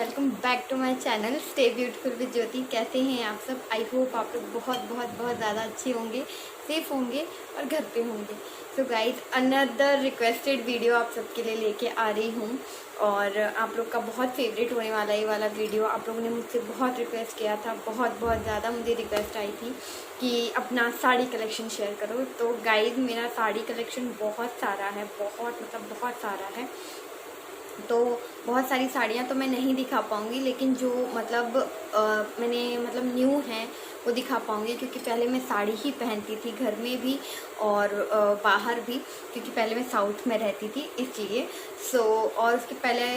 Welcome back to my channel stay beautiful with Jyoti. कैसे हैं आप सब? आई होप आप लोग बहुत बहुत बहुत ज़्यादा अच्छे होंगे, सेफ होंगे और घर पे होंगे। So guys, another requested video आप सबके लिए लेके आ रही हूँ और आप लोग का बहुत फेवरेट होने वाला ये वाला वीडियो। आप लोगों ने मुझसे बहुत रिक्वेस्ट किया था, बहुत बहुत ज़्यादा मुझे रिक्वेस्ट आई थी कि अपना साड़ी कलेक्शन शेयर करो। तो गाइज, मेरा साड़ी कलेक्शन बहुत सारा है, बहुत सारा है। तो बहुत सारी साड़ियाँ तो मैं नहीं दिखा पाऊँगी, लेकिन जो मैंने न्यू हैं वो दिखा पाऊँगी, क्योंकि पहले मैं साड़ी ही पहनती थी घर में भी और बाहर भी, क्योंकि पहले मैं साउथ में रहती थी इसलिए। और उसके पहले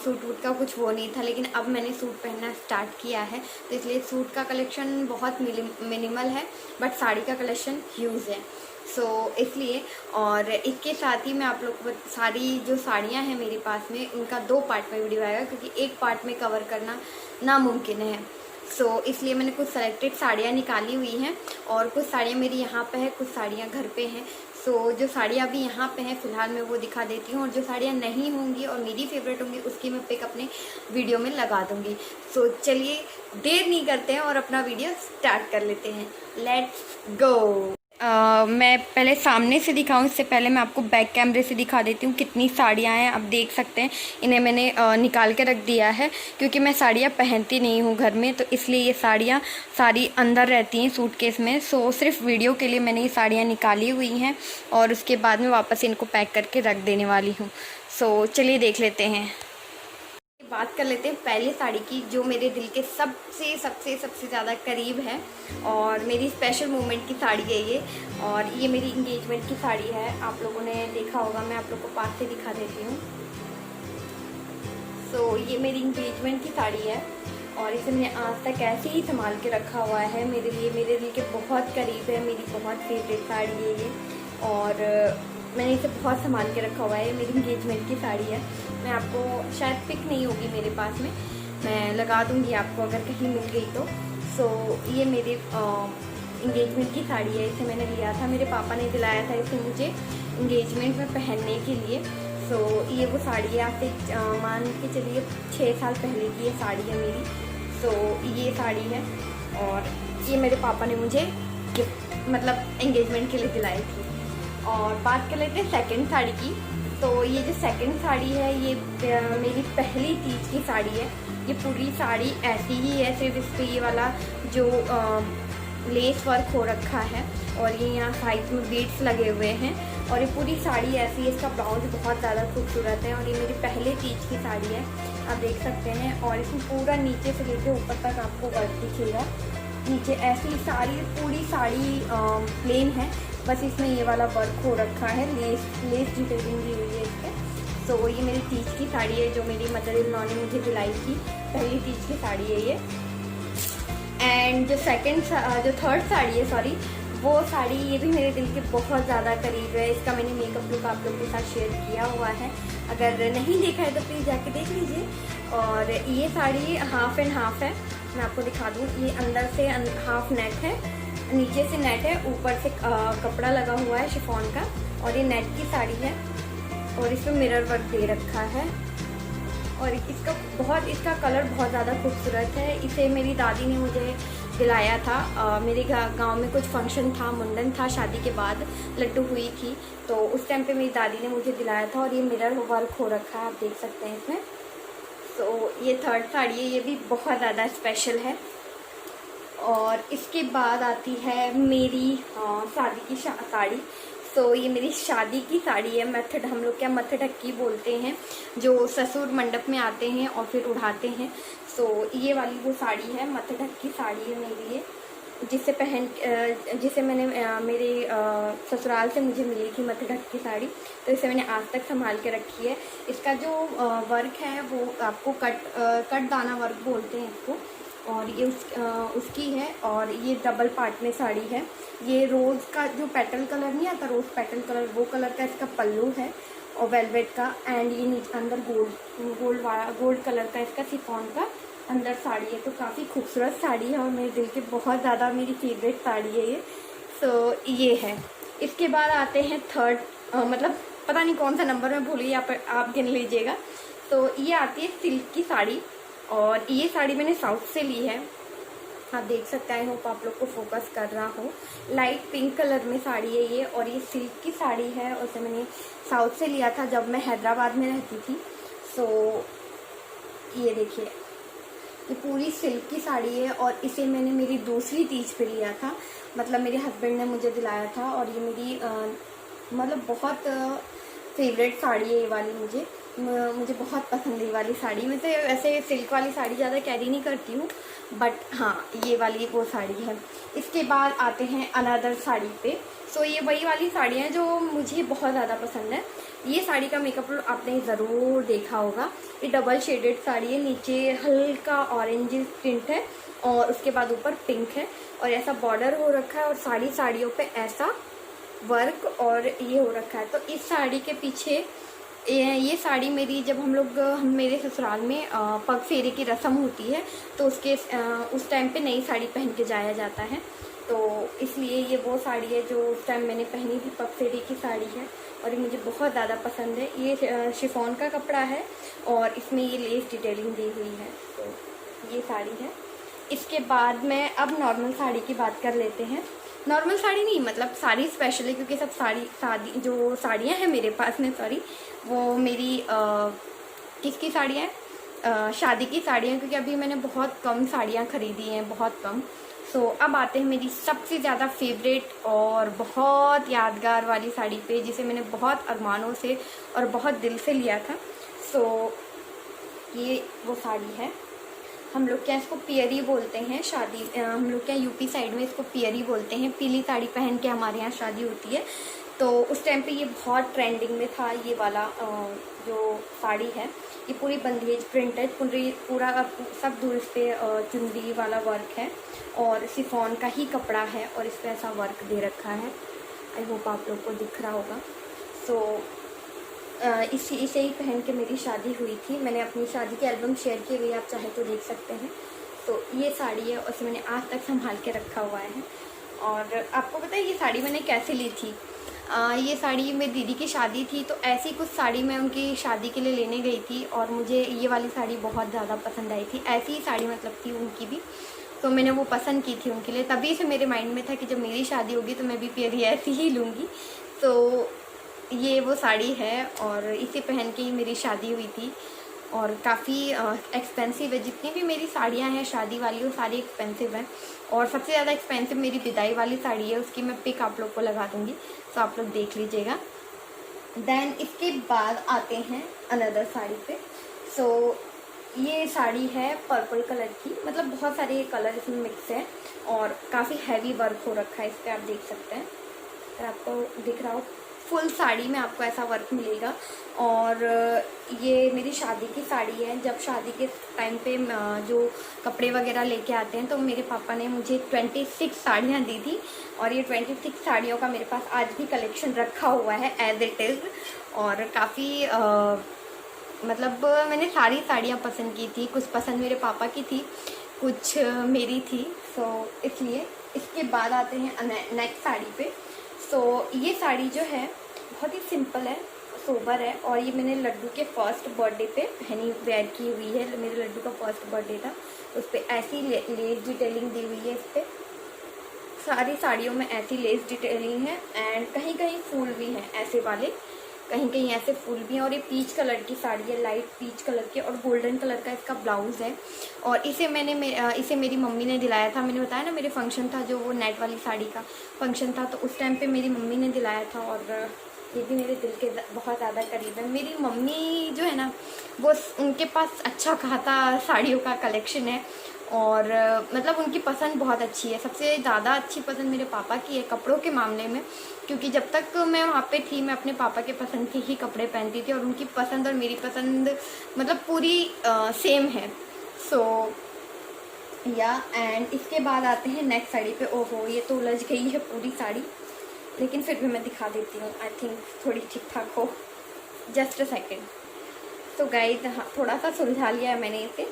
सूट वूट का कुछ वो नहीं था, लेकिन अब मैंने सूट पहनना स्टार्ट किया है, तो इसलिए सूट का कलेक्शन बहुत मिनिमल है, बट साड़ी का कलेक्शन ह्यूज है। इसलिए और इसके साथ ही मैं आप लोग को सारी जो साड़ियाँ हैं मेरे पास में, उनका 2 पार्ट में वीडियो आएगा, क्योंकि एक पार्ट में कवर करना नामुमकिन है। इसलिए मैंने कुछ सेलेक्टेड साड़ियाँ निकाली हुई हैं और कुछ साड़ियाँ मेरी यहाँ पे है, कुछ साड़ियाँ घर पे हैं। जो साड़ियाँ अभी यहाँ पे हैं फ़िलहाल मैं वो दिखा देती हूँ, और जो साड़ियाँ नहीं होंगी और मेरी फेवरेट होंगी उसकी मैं पिक अपने वीडियो में लगा दूँगी। चलिए देर नहीं करते हैं और अपना वीडियो स्टार्ट कर लेते हैं। Let's go. मैं पहले सामने से दिखाऊं, इससे पहले मैं आपको बैक कैमरे से दिखा देती हूँ कितनी साड़ियाँ हैं। आप देख सकते हैं, इन्हें मैंने निकाल के रख दिया है, क्योंकि मैं साड़ियाँ पहनती नहीं हूँ घर में, तो इसलिए ये साड़ियाँ सारी अंदर रहती हैं सूटकेस में। सिर्फ वीडियो के लिए मैंने ये साड़ियाँ निकाली हुई हैं और उसके बाद में वापस इनको पैक करके रख देने वाली हूँ। चलिए देख लेते हैं। बात कर लेते हैं पहले साड़ी की, जो मेरे दिल के सबसे सबसे सबसे ज़्यादा करीब है और मेरी स्पेशल मोमेंट की साड़ी है ये। और ये मेरी इंगेजमेंट की साड़ी है, आप लोगों ने देखा होगा, मैं आप लोगों को पास से दिखा देती हूँ। ये मेरी इंगेजमेंट की साड़ी है और इसे मैंने आज तक ऐसे ही संभाल के रखा हुआ है। मेरे लिए, मेरे दिल के बहुत करीब है, मेरी बहुत फेवरेट साड़ी है ये, और मैंने इसे बहुत संभाल के रखा हुआ है। मेरी इंगेजमेंट की साड़ी है। मैं आपको शायद पिक नहीं होगी मेरे पास में, मैं लगा दूंगी आपको अगर कहीं मिल गई तो। ये मेरी इंगेजमेंट की साड़ी है, इसे मैंने लिया था, मेरे पापा ने दिलाया था इसे मुझे इंगेजमेंट में पहनने के लिए। ये वो साड़ी है, आप मान के चलिए 6 साल पहले की ये साड़ी है मेरी। ये साड़ी है और ये मेरे पापा ने मुझे गिफ्ट एंगेजमेंट के लिए दिलाई थी। और बात कर लेते हैं सेकंड साड़ी की। ये जो सेकंड साड़ी है ये मेरी पहली तीज की साड़ी है। ये पूरी साड़ी ऐसी ही है, सिर्फ इस पर ये वाला जो लेस वर्क हो रखा है और ये यहाँ साइड में बीड्स लगे हुए हैं, और ये पूरी साड़ी ऐसी है। इसका ब्लाउज बहुत ज़्यादा खूबसूरत है और ये मेरी पहले तीज की साड़ी है, आप देख सकते हैं। और इसमें पूरा नीचे से लेकर ऊपर तक आपको वर्क दिखेगा। नीचे ऐसी सारी पूरी साड़ी प्लेन है, बस इसमें ये वाला वर्क हो रखा है, लेस डिटेलिंग दी हुई है इस पर। ये मेरी तीज की साड़ी है, जो मेरी मदर इन लॉ ने मुझे दिलाई थी, पहली तीज की साड़ी है ये। एंड जो थर्ड साड़ी है, सॉरी, वो साड़ी ये भी मेरे दिल के बहुत ज़्यादा करीब है। इसका मैंने मेकअप लुक आप लोगों के साथ शेयर किया हुआ है, अगर नहीं देखा है तो प्लीज़ जाके देख लीजिए। और ये साड़ी हाफ एंड हाफ है, मैं आपको दिखा दूँ। ये अंदर से हाफ नेट है, नीचे से नेट है, ऊपर से कपड़ा लगा हुआ है शिफॉन का, और ये नेट की साड़ी है और इसमें मिरर वर्क दे रखा है। और इसका कलर बहुत ज़्यादा खूबसूरत है। इसे मेरी दादी ने मुझे दिलाया था। मेरे गांव में कुछ फंक्शन था, मुंडन था, शादी के बाद लड्डू हुई थी, तो उस टाइम पे मेरी दादी ने मुझे दिलाया था। और ये मिरर वर्क हो रखा है, आप देख सकते हैं इसमें। ये थर्ड साड़ी है, ये भी बहुत ज़्यादा स्पेशल है। और इसके बाद आती है मेरी शादी की साड़ी। ये मेरी शादी की साड़ी है, मेथड, हम लोग क्या मथढक्की बोलते हैं, जो ससुर मंडप में आते हैं और फिर उड़ाते हैं। ये वाली वो साड़ी है, मथढक्की साड़ी है मेरे लिए, जिसे मैंने मेरे ससुराल से मुझे मिली थी मथढक्की साड़ी, तो इसे मैंने आज तक संभाल के रखी है। इसका जो वर्क है वो आपको कट दाना वर्क बोलते हैं इसको, और ये उसकी है। और ये डबल पार्ट में साड़ी है। ये रोज़ का जो पेटल कलर नहीं आता, रोज़ पेटल कलर, वो कलर का इसका पल्लू है और वेलवेट का। एंड ये नीचे अंदर गोल्ड कलर का इसका शिफॉन का अंदर साड़ी है। तो काफ़ी खूबसूरत साड़ी है और मेरे दिल के बहुत ज़्यादा मेरी फेवरेट साड़ी है ये। ये है। इसके बाद आते हैं थर्ड, पता नहीं कौन सा नंबर मैं भूली, यहाँ पर आप गिन लीजिएगा। ये आती है सिल्क की साड़ी और ये साड़ी मैंने साउथ से ली है, आप देख सकते हैं, होप आप लोग को फोकस कर रहा हो। लाइट पिंक कलर में साड़ी है ये, और ये सिल्क की साड़ी है, और इसे मैंने साउथ से लिया था जब मैं हैदराबाद में रहती थी। सो ये देखिए, ये पूरी सिल्क की साड़ी है, और इसे मैंने मेरी दूसरी तीज पे लिया था, मतलब मेरे हस्बैंड ने मुझे दिलाया था। और ये मेरी मतलब बहुत फेवरेट साड़ी है ये वाली, मुझे बहुत पसंद है ये वाली साड़ी। मैं से वैसे सिल्क वाली साड़ी ज़्यादा कैरी नहीं करती हूँ, बट हाँ ये वाली वो साड़ी है। इसके बाद आते हैं अनदर साड़ी पे। सो ये वही वाली साड़ी है जो मुझे बहुत ज़्यादा पसंद है। ये साड़ी का मेकअप लुक आपने ज़रूर देखा होगा। ये डबल शेडेड साड़ी है, नीचे हल्का ऑरेंज प्रिंट है, और उसके बाद ऊपर पिंक है, और ऐसा बॉर्डर हो रखा है, और साड़ियों पे ऐसा वर्क और ये हो रखा है। तो इस साड़ी के पीछे ये साड़ी मेरी, जब हम मेरे ससुराल में पग फेरे की रस्म होती है, तो उस टाइम पे नई साड़ी पहन के जाया जाता है। तो इसलिए ये वो साड़ी है जो उस टाइम मैंने पहनी थी, पग फेरे की साड़ी है, और ये मुझे बहुत ज़्यादा पसंद है। ये शिफॉन का कपड़ा है, और इसमें ये लेस डिटेलिंग दी हुई है। तो ये साड़ी है। इसके बाद मैं अब नॉर्मल साड़ी की बात कर लेते हैं। नॉर्मल साड़ी नहीं, मतलब साड़ी स्पेशल है, क्योंकि सब जो साड़ियाँ हैं मेरे पास में, सॉरी, वो मेरी किसकी साड़ियाँ हैं, शादी की साड़ियाँ, क्योंकि अभी मैंने बहुत कम साड़ियाँ खरीदी हैं, बहुत कम। सो अब आते हैं मेरी सबसे ज़्यादा फेवरेट और बहुत यादगार वाली साड़ी पे, जिसे मैंने बहुत अरमानों से और बहुत दिल से लिया था। सो ये वो साड़ी है। हम लोग क्या इसको पियरी बोलते हैं, हम लोग क्या यूपी साइड में इसको पियरी बोलते हैं। पीली साड़ी पहन के हमारे यहाँ शादी होती है। तो उस टाइम पे ये बहुत ट्रेंडिंग में था, ये वाला जो साड़ी है। ये पूरी बंदेज प्रिंट है, पूरा सब दूर इस पर चुनरी वाला वर्क है, और शिफॉन का ही कपड़ा है, और इस पर ऐसा वर्क दे रखा है। आई होप आप लोग को दिख रहा होगा। सो इसे ही पहन के मेरी शादी हुई थी। मैंने अपनी शादी की एल्बम शेयर की हुई, आप चाहे तो देख सकते हैं। तो ये साड़ी है, और इसे मैंने आज तक संभाल के रखा हुआ है। और आपको पता है ये साड़ी मैंने कैसे ली थी? ये साड़ी मेरी दीदी की शादी थी, तो ऐसी कुछ साड़ी मैं उनकी शादी के लिए लेने गई थी, और मुझे ये वाली साड़ी बहुत ज़्यादा पसंद आई थी। ऐसी ही साड़ी मतलब थी उनकी भी, तो मैंने वो पसंद की थी उनके लिए। तभी से मेरे माइंड में था कि जब मेरी शादी होगी तो मैं भी पियरी ऐसी ही लूँगी। तो ये वो साड़ी है, और इसे पहन के ही मेरी शादी हुई थी, और काफ़ी एक्सपेंसिव है। जितनी भी मेरी साड़ियाँ हैं शादी वाली, वो सारी एक्सपेंसिव हैं, और सबसे ज़्यादा एक्सपेंसिव मेरी विदाई वाली साड़ी है। उसकी मैं पिक आप लोग को लगा दूँगी, तो आप लोग देख लीजिएगा। देन इसके बाद आते हैं अनदर साड़ी पे। सो ये साड़ी है पर्पल कलर की, मतलब बहुत सारे कलर इसमें मिक्स है, और काफ़ी हैवी वर्क हो रखा है इस पर, आप देख सकते हैं। अगर आपको दिख रहा हो, फुल साड़ी में आपको ऐसा वर्क मिलेगा। और ये मेरी शादी की साड़ी है। जब शादी के टाइम पे जो कपड़े वगैरह लेके आते हैं, तो मेरे पापा ने मुझे 26 साड़ियाँ दी थी, और ये 26 साड़ियों का मेरे पास आज भी कलेक्शन रखा हुआ है एज इट इज़। और काफ़ी मतलब मैंने सारी साड़ियाँ पसंद की थी, कुछ पसंद मेरे पापा की थी, कुछ मेरी थी। सो इसलिए इसके बाद आते हैं नेक्स्ट साड़ी पे। सो ये साड़ी जो है बहुत ही सिंपल है, सोबर है, और ये मैंने लड्डू के फर्स्ट बर्थडे पे वेयर की हुई है। मेरे लड्डू का फर्स्ट बर्थडे था, उस पर ऐसी लेस डिटेलिंग दी हुई है। इस पर सारी साड़ियों में ऐसी लेस डिटेलिंग है, एंड कहीं कहीं फूल भी हैं ऐसे वाले, कहीं कहीं ऐसे फूल भी हैं। और ये पीच कलर की साड़ी है, लाइट पीच कलर की, और गोल्डन कलर का इसका ब्लाउज़ है। और इसे मेरी मम्मी ने दिलाया था। मैंने बताया ना, मेरे फंक्शन था जो वो नेट वाली साड़ी का फंक्शन था, तो उस टाइम पे मेरी मम्मी ने दिलाया था। और ये भी मेरे दिल के बहुत ज़्यादा करीब है। मेरी मम्मी जो है ना, वो उनके पास अच्छा खासा साड़ियों का कलेक्शन है, और मतलब उनकी पसंद बहुत अच्छी है। सबसे ज़्यादा अच्छी पसंद मेरे पापा की है कपड़ों के मामले में, क्योंकि जब तक मैं वहाँ पे थी, मैं अपने पापा के पसंद के ही कपड़े पहनती थी, और उनकी पसंद और मेरी पसंद मतलब पूरी सेम है। सो एंड इसके बाद आते हैं नेक्स्ट साड़ी पे। ओहो, ये तो उलझ गई है पूरी साड़ी, लेकिन फिर भी मैं दिखा देती हूँ, आई थिंक थोड़ी ठीक ठाक हो। Just a second. तो गाइस, थोड़ा सा सुलझा लिया है मैंने इसे।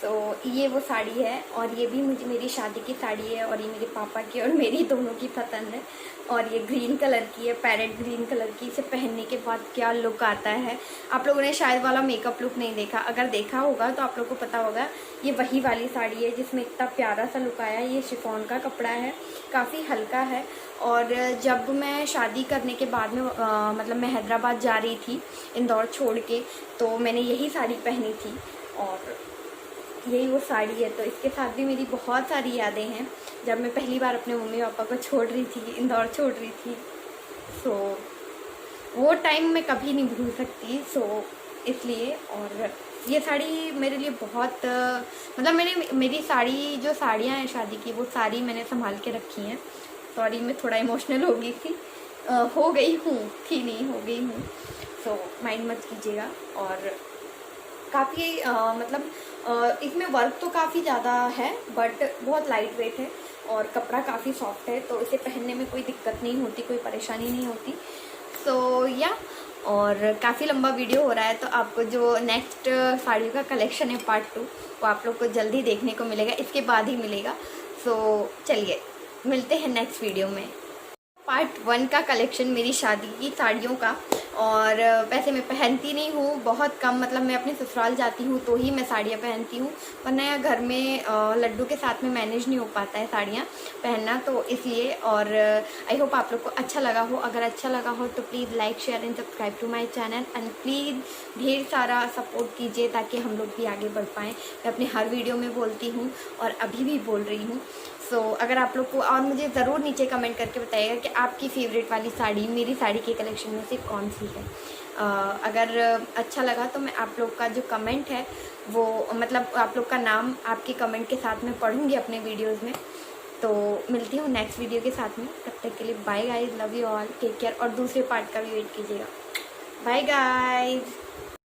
तो ये वो साड़ी है और ये भी मेरी शादी की साड़ी है और ये मेरे पापा की और मेरी दोनों की पसंद है। और ये ग्रीन कलर की है, पैरेट ग्रीन कलर की। इसे पहनने के बाद क्या लुक आता है। आप लोगों ने शायद वाला मेकअप लुक नहीं देखा, अगर देखा होगा तो आप लोगों को पता होगा ये वही वाली साड़ी है जिसमें इतना प्यारा सा लुक आया। ये शिफॉन का कपड़ा है, काफ़ी हल्का है। और जब मैं शादी करने के बाद में मतलब मैं हैदराबाद जा रही थी इंदौर छोड़ के, तो मैंने यही साड़ी पहनी थी और यही वो साड़ी है। तो इसके साथ भी मेरी बहुत सारी यादें हैं जब मैं पहली बार अपने मम्मी पापा को छोड़ रही थी, इंदौर छोड़ रही थी। सो वो टाइम मैं कभी नहीं भूल सकती। सो इसलिए, और ये साड़ी मेरे लिए बहुत मतलब मेरी साड़ी जो साड़ियाँ हैं शादी की, वो सारी मैंने संभाल के रखी हैं। सॉरी, मैं थोड़ा इमोशनल हो गई थी, हो गई हूँ, थी नहीं, हो गई हूँ। सो माइंड मत कीजिएगा। और काफ़ी मतलब इसमें वर्क तो काफ़ी ज़्यादा है बट बहुत लाइट वेट है और कपड़ा काफ़ी सॉफ्ट है, तो इसे पहनने में कोई दिक्कत नहीं होती, कोई परेशानी नहीं होती। सो या और काफ़ी लंबा वीडियो हो रहा है, तो आपको जो नेक्स्ट साड़ियों का कलेक्शन है पार्ट 2, वो आप लोग को जल्दी देखने को मिलेगा, इसके बाद ही मिलेगा। सो चलिए मिलते हैं नेक्स्ट वीडियो में। पार्ट 1 का कलेक्शन मेरी शादी की साड़ियों का। और वैसे मैं पहनती नहीं हूँ, बहुत कम, मतलब मैं अपने ससुराल जाती हूँ तो ही मैं साड़ियाँ पहनती हूँ, वरना घर में लड्डू के साथ में मैनेज नहीं हो पाता है साड़ियाँ पहनना, तो इसलिए। और आई होप आप लोग को अच्छा लगा हो। अगर अच्छा लगा हो तो please like share and subscribe to my channel and please ढेर सारा सपोर्ट कीजिए ताकि हम लोग भी आगे बढ़ पाएँ। मैं अपने हर वीडियो में बोलती हूँ और अभी भी बोल रही हूँ। सो अगर आप लोग को, और मुझे ज़रूर नीचे कमेंट करके बताइएगा कि आपकी फेवरेट वाली साड़ी मेरी साड़ी के कलेक्शन में से कौन सी है। अगर अच्छा लगा तो मैं आप लोग का जो कमेंट है वो, मतलब आप लोग का नाम आपके कमेंट के साथ में पढ़ूंगी अपने वीडियोस में। तो मिलती हूँ नेक्स्ट वीडियो के साथ में, तब तक के लिए bye guys, love you all, take care. और दूसरे पार्ट का भी वेट कीजिएगा। Bye guys.